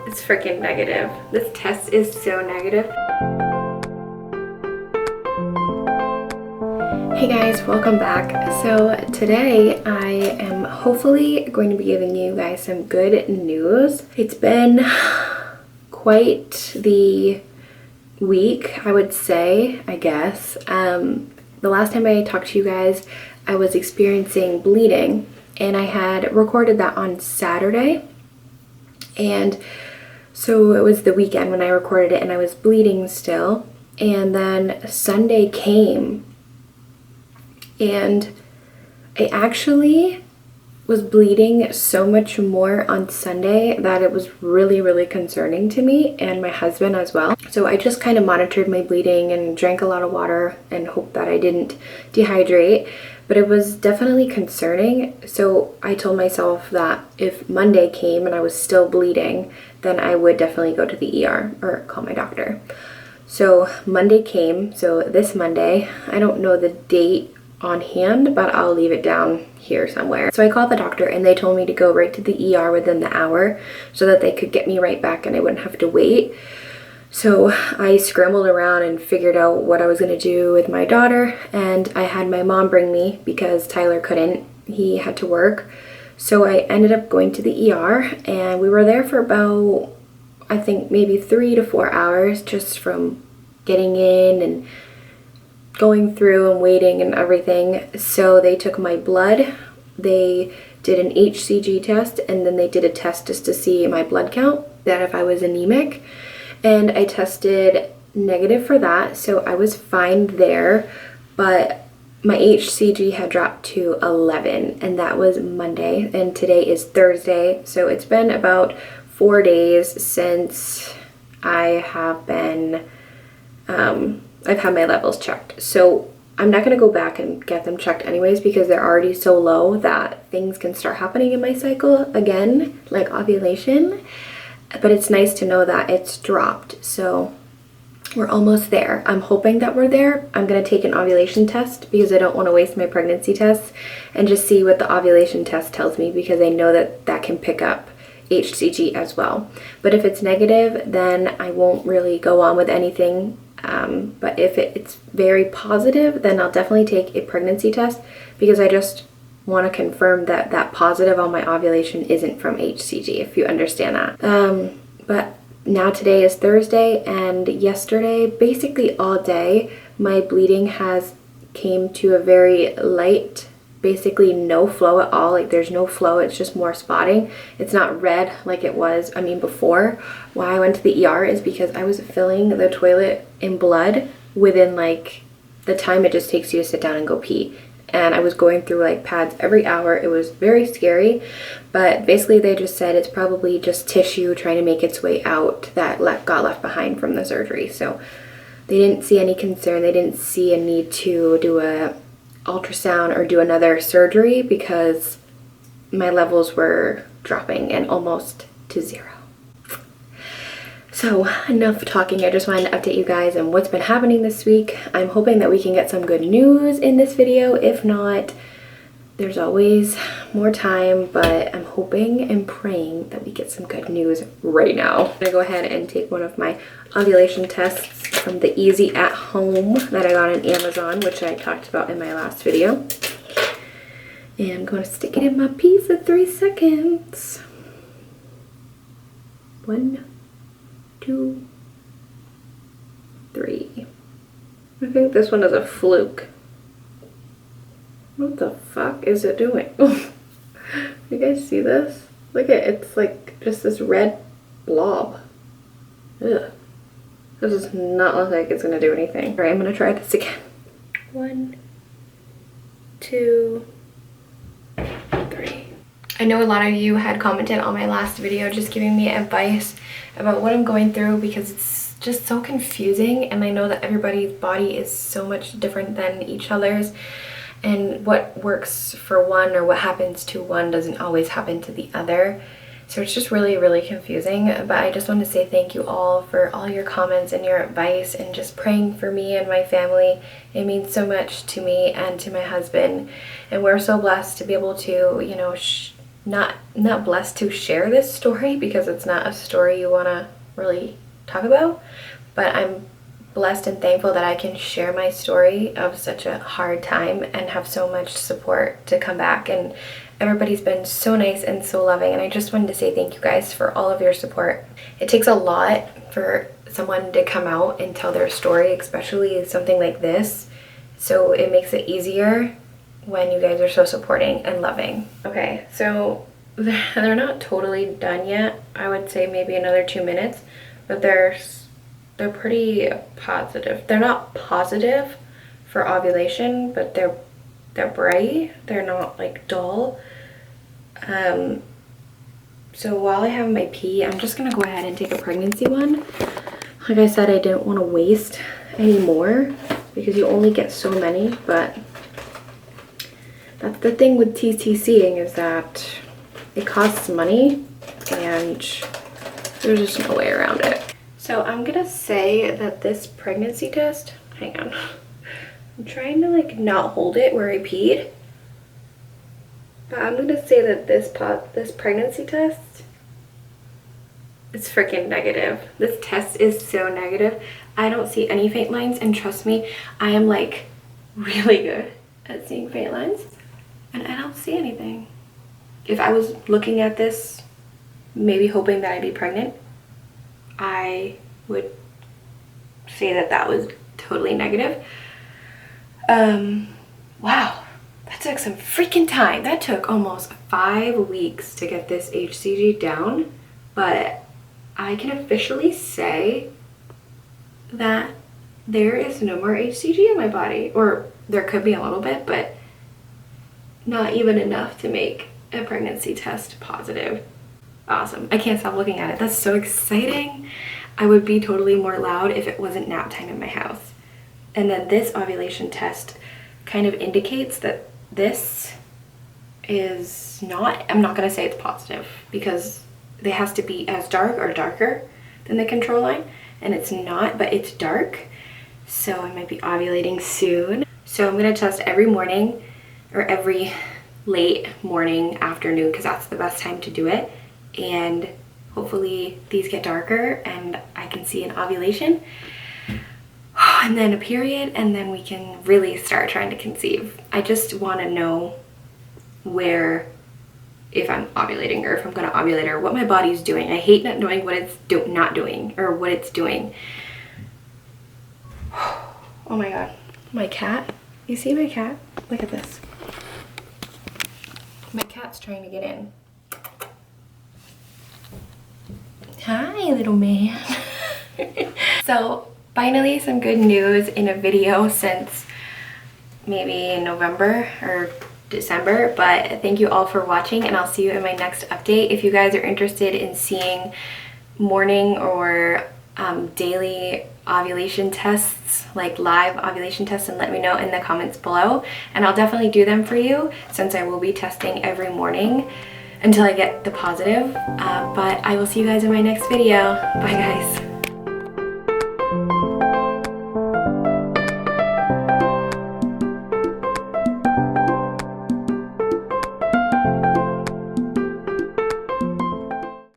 It's freaking negative. This test is so negative. Hey guys, welcome back. So today I am hopefully going to be giving you guys some good news. It's been quite the week, I would say, I guess. The last time I talked to you guys, I was experiencing bleeding, and I had recorded that on Saturday. And so it was the weekend when I recorded it, and I was bleeding still. And then Sunday came, and I actually was bleeding so much more on Sunday that it was really, really concerning to me and my husband as well. So I just kind of monitored my bleeding and drank a lot of water and hoped that I didn't dehydrate. But it was definitely concerning. So I told myself that if Monday came and I was still bleeding, then I would definitely go to the ER or call my doctor. So Monday came, so this Monday, I don't know the date on hand, but I'll leave it down here somewhere. So I called the doctor and they told me to go right to the ER within the hour so that they could get me right back and I wouldn't have to wait. So I scrambled around and figured out what I was going to do with my daughter, and I had my mom bring me because Tyler couldn't. He had to work. So I ended up going to the ER, and we were there for about, I think, maybe 3 to 4 hours, just from getting in and going through and waiting and everything. So they took my blood, they did an HCG test, and then they did a test just to see my blood count, that if I was anemic. And I tested negative for that, so I was fine there, but my HCG had dropped to 11, and that was Monday, and today is Thursday, so it's been about 4 days since I have been, I've had my levels checked. So I'm not going to go back and get them checked anyways because they're already so low that things can start happening in my cycle again, like ovulation. But it's nice to know that it's dropped, so we're almost there. I'm hoping that we're there. I'm going to take an ovulation test because I don't want to waste my pregnancy tests and just see what the ovulation test tells me, because I know that that can pick up HCG as well. But if it's negative, then I won't really go on with anything. But if it's very positive, then I'll definitely take a pregnancy test, because I just want to confirm that that positive on my ovulation isn't from HCG, if you understand that. But now today is Thursday, and yesterday, basically all day, my bleeding has came to a very light, basically no flow at all. Like there's no flow, it's just more spotting. It's not red like it was, before. Why I went to the ER is because I was filling the toilet in blood within like the time it just takes you to sit down and go pee. And I was going through like pads every hour. It was very scary, but basically they just said it's probably just tissue trying to make its way out that got left behind from the surgery. So they didn't see any concern. They didn't see a need to do a ultrasound or do another surgery because my levels were dropping and almost to 0. So enough talking. I just wanted to update you guys on what's been happening this week. I'm hoping that we can get some good news in this video. If not, there's always more time, but I'm hoping and praying that we get some good news right now. I'm gonna go ahead and take one of my ovulation tests from the Easy at Home that I got on Amazon, which I talked about in my last video. And I'm going to stick it in my pee for 3 seconds. 1, 2, 3. I think this one is a fluke. What the fuck is it doing? You guys see this? Look at it, it's like just this red blob. Ugh. This does not look like it's gonna do anything. Alright, I'm gonna try this again. 1, 2, 3. I know a lot of you had commented on my last video just giving me advice about what I'm going through, because it's just so confusing, and I know that everybody's body is so much different than each other's, and what works for one or what happens to one doesn't always happen to the other. So it's just really, really confusing. But I just want to say thank you all for all your comments and your advice and just praying for me and my family. It means so much to me and to my husband. And we're so blessed to be able to, not blessed to share this story because it's not a story you want to really talk about, but I'm blessed and thankful that I can share my story of such a hard time and have so much support to come back. And everybody's been so nice and so loving, and I just wanted to say thank you guys for all of your support. It takes a lot for someone to come out and tell their story, especially something like this, so it makes it easier when you guys are so supporting and loving. Okay, so they're not totally done yet. I would say maybe another 2 minutes, but they're pretty positive. They're not positive for ovulation, but they're bright. They're not like dull. So while I have my pee, I'm just gonna go ahead and take a pregnancy one. Like I said, I didn't want to waste any more because you only get so many, but that's the thing with TTCing, is that it costs money and there's just no way around it. So I'm gonna say that this pregnancy test, hang on, I'm trying to like not hold it where I peed, but I'm gonna say that this pregnancy test is freaking negative. This test is so negative. I don't see any faint lines, and trust me, I am like really good at seeing faint lines, and I don't see anything. If I was looking at this, maybe hoping that I'd be pregnant, I would say that that was totally negative. Wow, that took some freaking time. That took almost 5 weeks to get this HCG down, but I can officially say that there is no more HCG in my body, or there could be a little bit, but not even enough to make a pregnancy test positive. Awesome. I can't stop looking at it. That's so exciting. I would be totally more loud if it wasn't nap time in my house. And then this ovulation test kind of indicates that this is not, I'm not going to say it's positive because it has to be as dark or darker than the control line, and it's not, but it's dark, so I might be ovulating soon. So I'm going to test every morning or every late morning, afternoon, because that's the best time to do it, and hopefully these get darker and I can see an ovulation and then a period, and then we can really start trying to conceive. I just want to know where, if I'm ovulating or if I'm going to ovulate, or what my body's doing. I hate not knowing what it's not doing or what it's doing. Oh my god. My cat. You see my cat? Look at this. My cat's trying to get in. Hi, little man. So finally some good news in a video since maybe in November or December, but thank you all for watching, and I'll see you in my next update. If you guys are interested in seeing morning or daily ovulation tests, like live ovulation tests, and let me know in the comments below, and I'll definitely do them for you since I will be testing every morning until I get the positive. But I will see you guys in my next video. Bye guys.